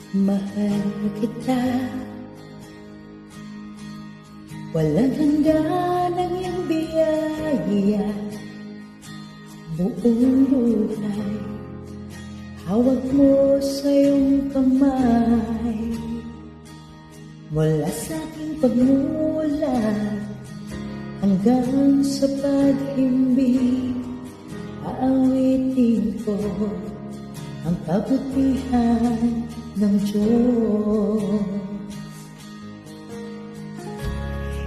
Mahal kita, walang hanggan ang iyong biyaya. Buong buhay, hawak mo sa iyong kamay. Mula sa aking pagmulat hanggang sa pag-ibig, aawitin ko ang kabutihan ng Diyos.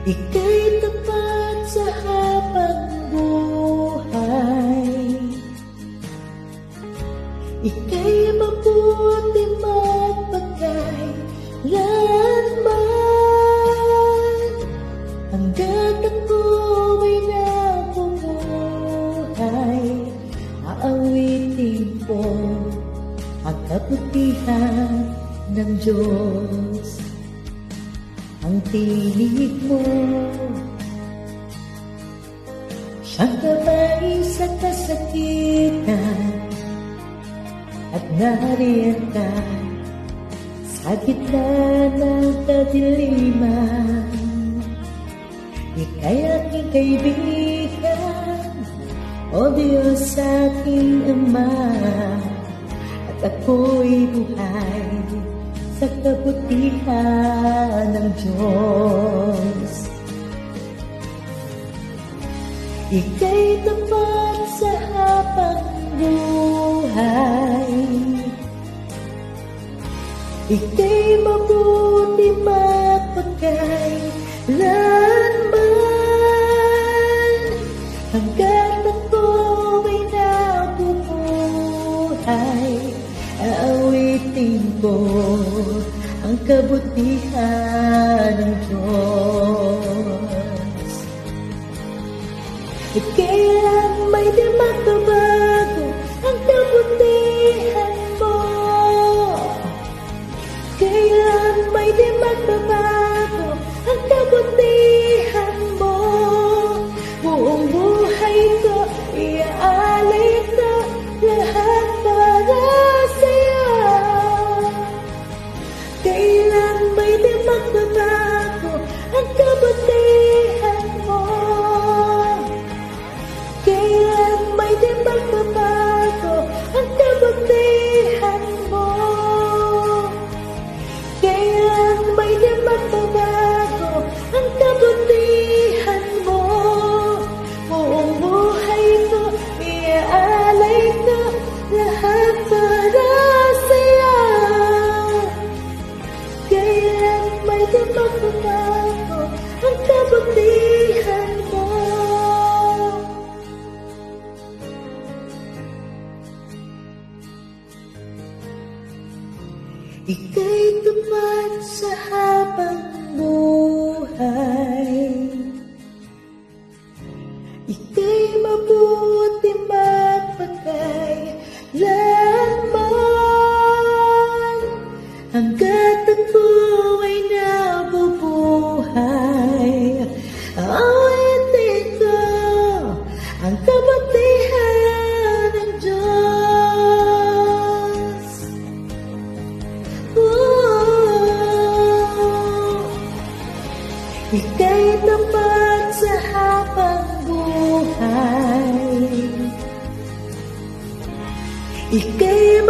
Ika'y tapat sa habang buhay, ika'y mabuti magpagkailanman. Hanggat ako'y nabubuhay, aawitin ko ang kabutihan ng Diyos. Ang tinig mo, siyang gabay sa kasakitan, at nariyan ka sa gitna ng kadiliman. Ika'y aking kaibigan, o Diyos aking Ama, at ako'y buhay sa kabutihan ng Diyos. Ika'y tapat sa habang buhay, ika'y mabuti magpagkailanman. Hanggat ako'y nabubuhay, aawitin ko ang kabutihan ng Diyos. At kailan may di magbabago ang kabutihan mo, kailan may di magbabago ang kabutihan mo. Buong buhay ko iaalay ko lahat para sa'yo. Kailan may di magbabago ang kabutihan mo, kailan may di magbabago ang kabutihan mo, kailan may di magbabago ang kabutihan mo. Buong buhay ko iaalay ko lahat para sa'yo. Kailan may di magbabago ang kabutihan mo. Ika'y tapat sa habang buhay, ika'y mabuti magpagkailanman. Hanggat ako'y nabubuhay, aawitin ko ang kabutihan ng Diyos. Ika'y tapat sa habang buhay, ika'y